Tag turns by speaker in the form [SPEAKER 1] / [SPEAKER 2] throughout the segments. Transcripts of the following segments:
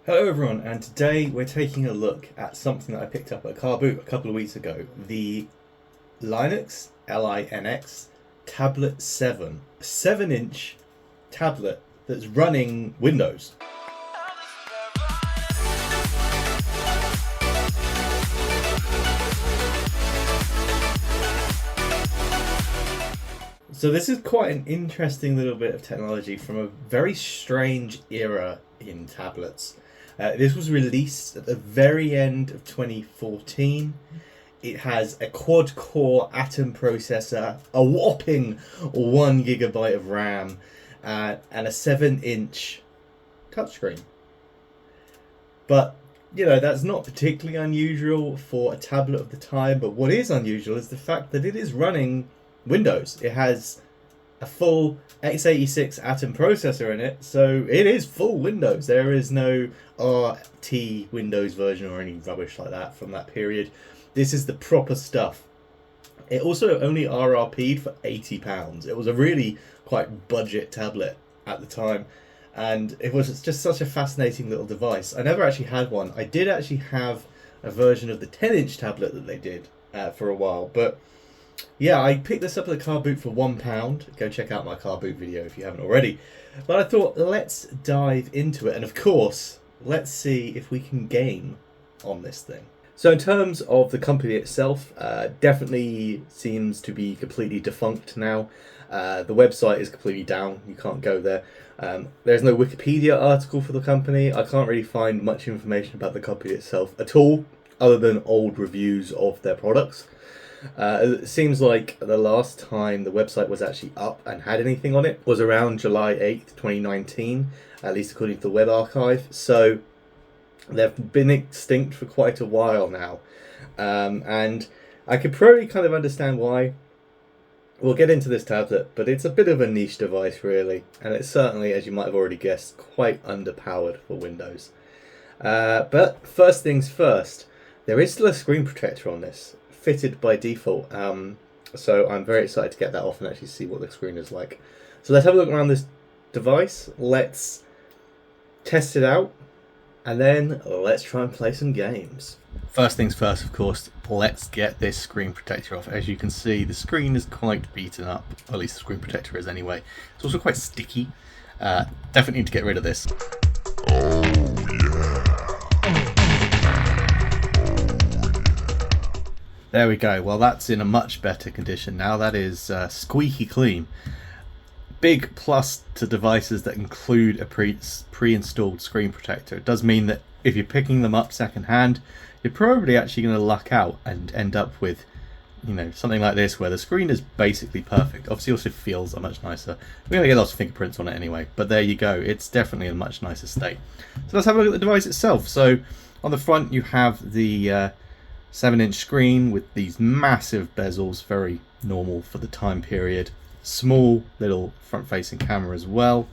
[SPEAKER 1] Hello everyone, and today we're taking a look at something that I picked up at a car boot a couple of weeks ago. The Linx, L-I-N-X, Tablet 7. A 7-inch tablet that's running Windows. So this is quite an interesting little bit of technology from a very strange era in tablets. This was released at the very end of 2014. It has a quad-core Atom processor, a whopping 1 gigabyte of RAM, and a 7-inch touchscreen. But, you know, that's not particularly unusual for a tablet of the time, but what is unusual is the fact that it is running Windows. It has a full x86 Atom processor in it, so it is full Windows. There is no RT Windows version or any rubbish like that from that period. This is the proper stuff. It also only RRP'd for £80. It was a really quite budget tablet at the time, and it was just such a fascinating little device. I never actually had one. I did actually have a version of the 10-inch tablet that they did for a while, but yeah, I picked this up at the car boot for £1. Go check out my car boot video if you haven't already. But I thought, let's dive into it. And of course, let's see if we can game on this thing. So in terms of the company itself, definitely seems to be completely defunct now. The website is completely down. You can't go there. There's no Wikipedia article for the company. I can't really find much information about the company itself at all, other than old reviews of their products. It seems like the last time the website was actually up and had anything on it was around July 8th, 2019, at least according to the web archive. So they've been extinct for quite a while now. And I could probably kind of understand why. We'll get into this tablet, but it's a bit of a niche device really. And it's certainly, as you might have already guessed, quite underpowered for Windows. But first things first, there is still a screen protector on this, fitted by default, so I'm very excited to get that off and actually see what the screen is like. So let's have a look around this device, let's test it out, and then let's try and play some games. First things first, of course, let's get this screen protector off. As you can see, the screen is quite beaten up, or at least the screen protector is anyway. It's also quite sticky. Definitely need to get rid of this. There we go. Well, that's in a much better condition now. That is squeaky clean. Big plus to devices that include a pre-installed screen protector. It does mean that if you're picking them up secondhand, you're probably actually going to luck out and end up with, you know, something like this where the screen is basically perfect. Obviously, also feels much nicer. We're going to get lots of fingerprints on it anyway, but there you go. It's definitely in a much nicer state. So let's have a look at the device itself. So on the front, you have the 7-inch screen with these massive bezels, very normal for the time period. Small little front-facing camera as well.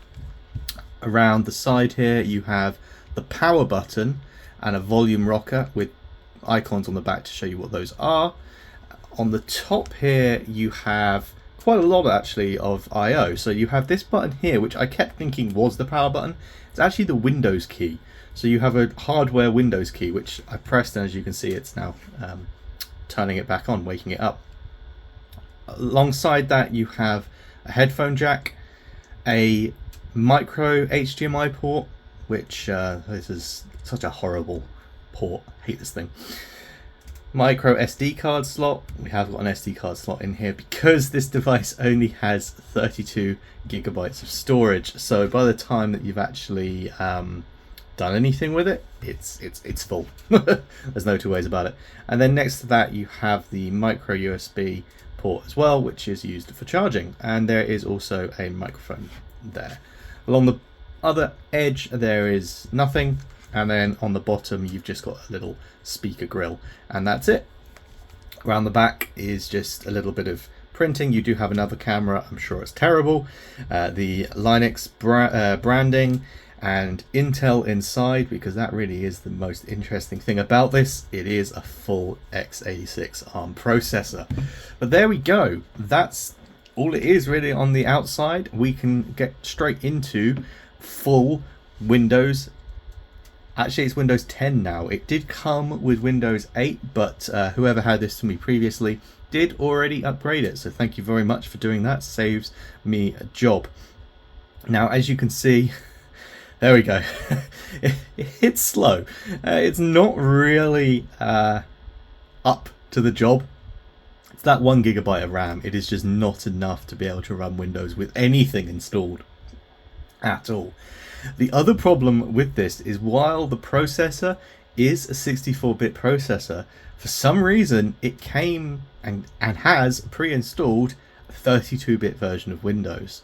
[SPEAKER 1] Around the side here you have the power button and a volume rocker with icons on the back to show you what those are. On the top here you have quite a lot actually of I/O. So you have this button here, which I kept thinking was the power button. It's actually the Windows key. So you have a hardware Windows key, which I pressed, and as you can see, it's now turning it back on, waking it up. Alongside that, you have a headphone jack, a micro HDMI port, which this is such a horrible port. I hate this thing. Micro SD card slot. We have got an SD card slot in here because this device only has 32 gigabytes of storage. So by the time that you've actually done anything with it, it's full. There's no two ways about it. And then next to that you have the micro USB port as well, which is used for charging, and there is also a microphone there. Along the other edge there is nothing, and then on the bottom you've just got a little speaker grill, and that's it. Around the back is just a little bit of printing. You do have another camera, I'm sure it's terrible, the Linx branding, and Intel inside, because that really is the most interesting thing about this. It is a full x86 ARM processor. But there we go. That's all it is really on the outside. We can get straight into full Windows Actually, it's Windows 10 now. It did come with Windows 8, but whoever had this to me previously did already upgrade it. So thank you very much for doing that. Saves me a job. Now, as you can see, there we go. It's slow. It's not really up to the job. It's that 1 GB of RAM. It is just not enough to be able to run Windows with anything installed at all. The other problem with this is while the processor is a 64-bit processor, for some reason it came and has pre-installed a 32-bit version of Windows,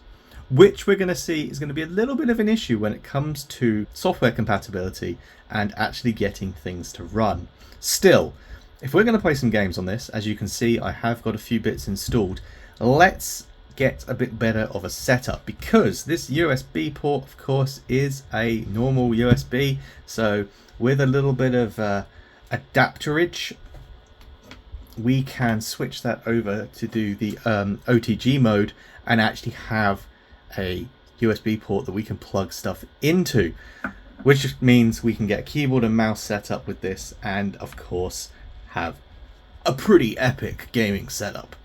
[SPEAKER 1] which we're going to see is going to be a little bit of an issue when it comes to software compatibility and actually getting things to run. Still, if we're going to play some games on this, as you can see, I have got a few bits installed. Let's get a bit better of a setup, because this USB port, of course, is a normal USB. So with a little bit of adapterage, we can switch that over to do the OTG mode and actually have a USB port that we can plug stuff into, which means we can get a keyboard and mouse set up with this, and of course have a pretty epic gaming setup.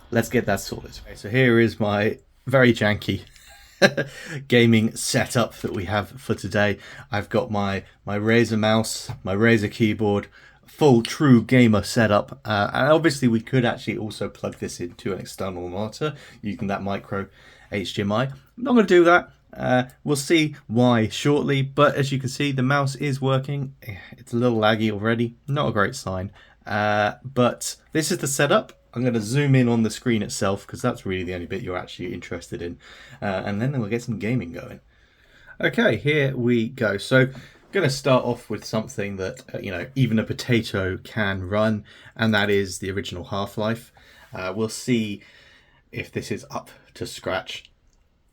[SPEAKER 1] Let's get that sorted. Okay, so here is my very janky gaming setup that we have for today. I've got my Razer mouse, my Razer keyboard, full true gamer setup, and obviously we could actually also plug this into an external monitor using that micro HDMI. I'm not going to do that. We'll see why shortly, but as you can see, the mouse is working. It's a little laggy already, not a great sign, but this is the setup. I'm going to zoom in on the screen itself because that's really the only bit you're actually interested in, and then we'll get some gaming going. Okay, here we go. So I'm going to start off with something that even a potato can run, and that is the original Half-Life. We'll see if this is up to scratch.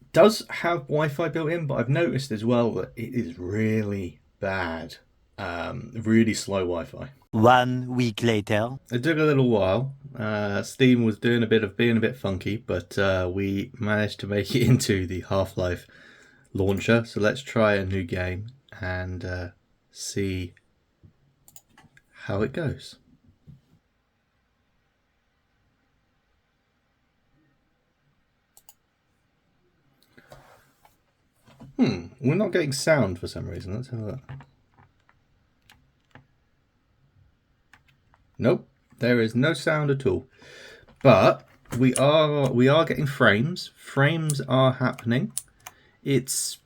[SPEAKER 1] It does have Wi-Fi built in, but I've noticed as well that it is really bad, really slow Wi-Fi.
[SPEAKER 2] 1 week later.
[SPEAKER 1] It took a little while. Steam was being a bit funky, but we managed to make it into the Half-Life launcher. So let's try a new game and see how it goes. We're not getting sound for some reason. Let's have a look. Nope, there is no sound at all. But we are getting frames. Frames are happening. It's,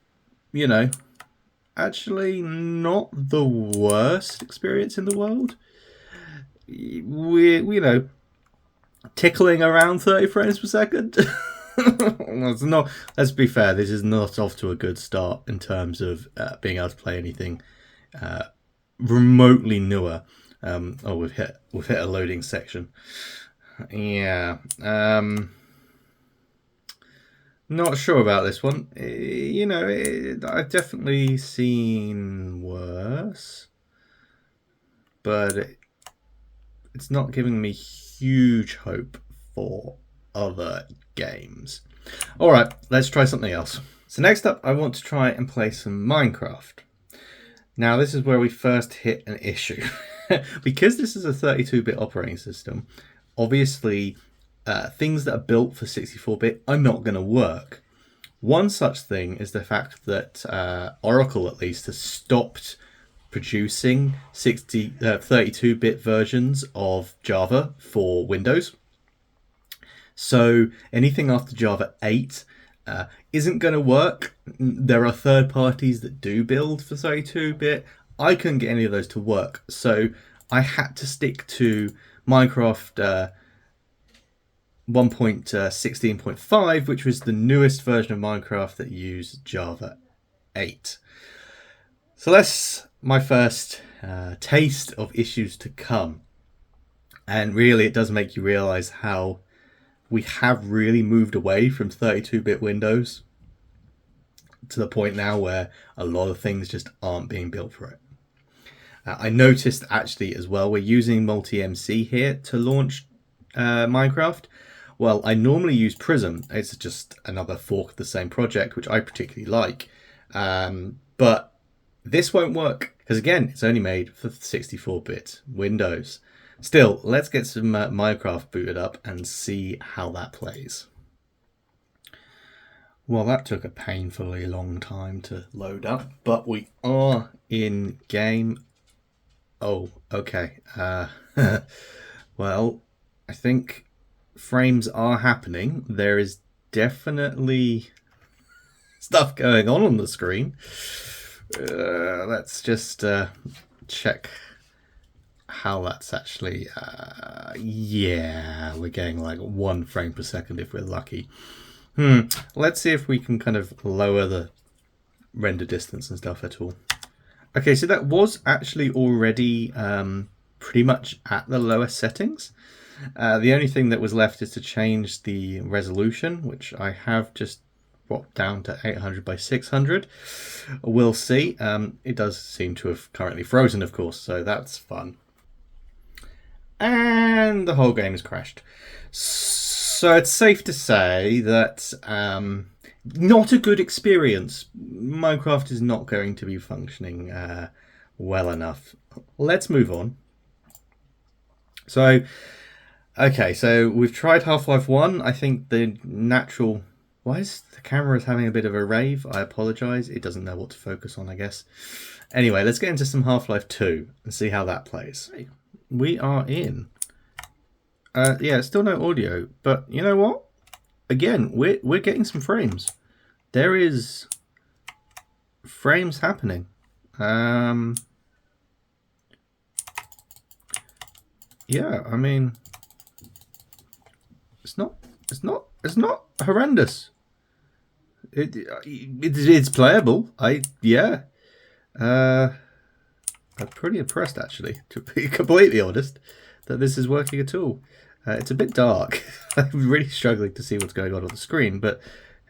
[SPEAKER 1] actually not the worst experience in the world. We're, tickling around 30 frames per second. It's not. Let's be fair. This is not off to a good start in terms of being able to play anything remotely newer. Oh, we've hit a loading section. Yeah. Not sure about this one. I've definitely seen worse, but it's not giving me huge hope for other games. All right, let's try something else. So next up, I want to try and play some Minecraft. Now, this is where we first hit an issue. Because this is a 32-bit operating system, obviously things that are built for 64-bit are not going to work. One such thing is the fact that Oracle, at least, has stopped producing 32-bit versions of Java for Windows. So anything after Java 8 isn't going to work. There are third parties that do build for 32-bit. I couldn't get any of those to work, so I had to stick to Minecraft 1.16.5, which was the newest version of Minecraft that used Java 8. So that's my first taste of issues to come. And really, it does make you realize how we have really moved away from 32-bit Windows to the point now where a lot of things just aren't being built for it. I noticed actually as well, we're using multi-MC here to launch Minecraft. Well, I normally use Prism. It's just another fork of the same project, which I particularly like. But this won't work Because again, it's only made for 64-bit Windows. Still, let's get some Minecraft booted up and see how that plays. Well, that took a painfully long time to load up, but we are in game. Oh, okay. Well, I think frames are happening. There is definitely stuff going on the screen. Let's just check how that's actually. Yeah, we're getting like 1 frame per second if we're lucky. Let's see if we can kind of lower the render distance and stuff at all. Okay, so that was actually already pretty much at the lowest settings. The only thing that was left is to change the resolution, which I have just brought down to 800 by 600. We'll see. It does seem to have currently frozen, of course, so that's fun. And the whole game has crashed. So it's safe to say that not a good experience. Minecraft is not going to be functioning well enough. Let's move on. So, okay, so we've tried Half-Life 1. I think the natural... Why is the camera having a bit of a rave? I apologise. It doesn't know what to focus on, I guess. Anyway, let's get into some Half-Life 2 and see how that plays. We are in. Yeah, still no audio, but you know what? Again, we're getting some frames. There is frames happening. Yeah, I mean, it's not horrendous. It's playable. I'm pretty impressed, actually, to be completely honest, that this is working at all. It's a bit dark. I'm really struggling to see what's going on the screen, but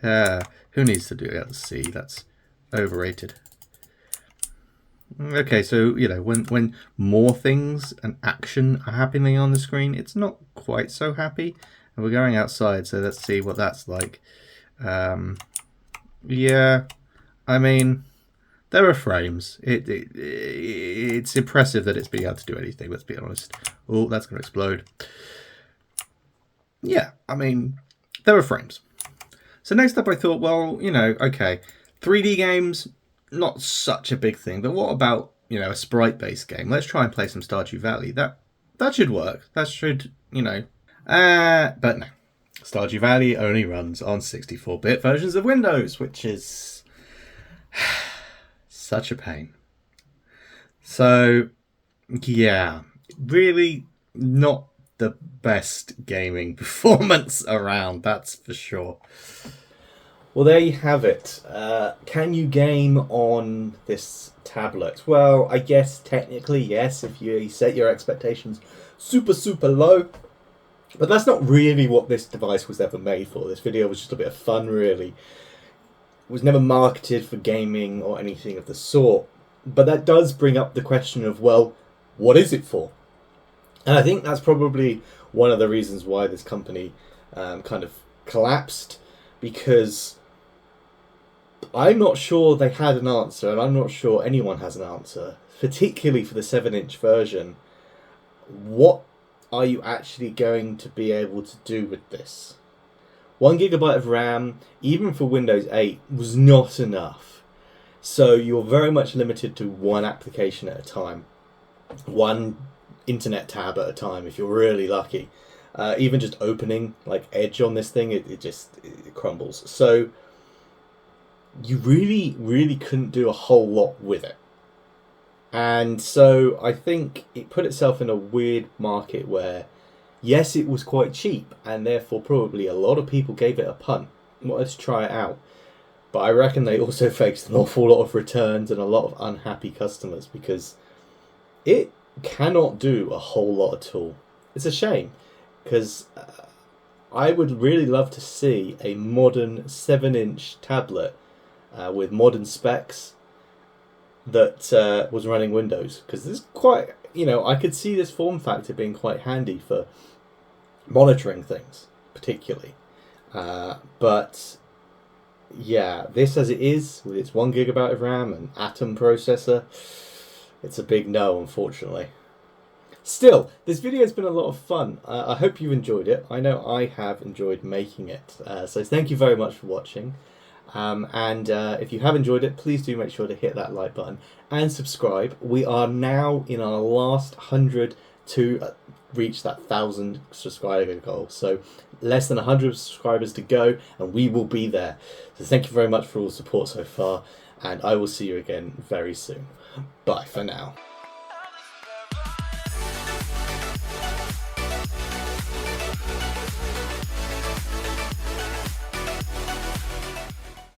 [SPEAKER 1] who needs to do it? Let's see. That's overrated. Okay, so, you know, when more things and action are happening on the screen, it's not quite so happy. And we're going outside, so let's see what that's like. Yeah, I mean... There are frames. It's impressive that it's being able to do anything, let's be honest. Oh, that's going to explode. Yeah, I mean, there are frames. So next up I thought, well, you know, okay, 3D games, not such a big thing, but what about, you know, a sprite-based game? Let's try and play some Stardew Valley. That should work. That should, you know. But no. Stardew Valley only runs on 64-bit versions of Windows, which is... such a pain. So, yeah, really not the best gaming performance around, that's for sure. Well, there you have it. Can you game on this tablet? Well, I guess technically yes, if you set your expectations super low. But that's not really what this device was ever made for. This video was just a bit of fun, really. It was never marketed for gaming or anything of the sort. But that does bring up the question of, well, what is it for? And I think that's probably one of the reasons why this company kind of collapsed, because I'm not sure they had an answer, and I'm not sure anyone has an answer, particularly for the 7-inch version. What are you actually going to be able to do with this? 1 GB of RAM, even for Windows 8, was not enough. So you're very much limited to one application at a time. One internet tab at a time, if you're really lucky. Even just opening like Edge on this thing, it crumbles. So you really couldn't do a whole lot with it. And so I think it put itself in a weird market where, yes, it was quite cheap, and therefore probably a lot of people gave it a punt. Wanted to try it out. But I reckon they also faced an awful lot of returns and a lot of unhappy customers, because it cannot do a whole lot at all. It's a shame, because I would really love to see a modern 7-inch tablet with modern specs that was running Windows, because this is quite, you know, I could see this form factor being quite handy for monitoring things, particularly. But yeah, this as it is, with its 1 GB of RAM and Atom processor, It's a big no, unfortunately. Still, this video has been a lot of fun. I hope you've enjoyed it. I know I have enjoyed making it. So thank you very much for watching. If you have enjoyed it, please do make sure to hit that like button and subscribe. We are now in our last 100 to reach that 1,000 subscriber goal. So less than 100 subscribers to go, and we will be there. So thank you very much for all the support so far, and I will see you again very soon. Bye for now.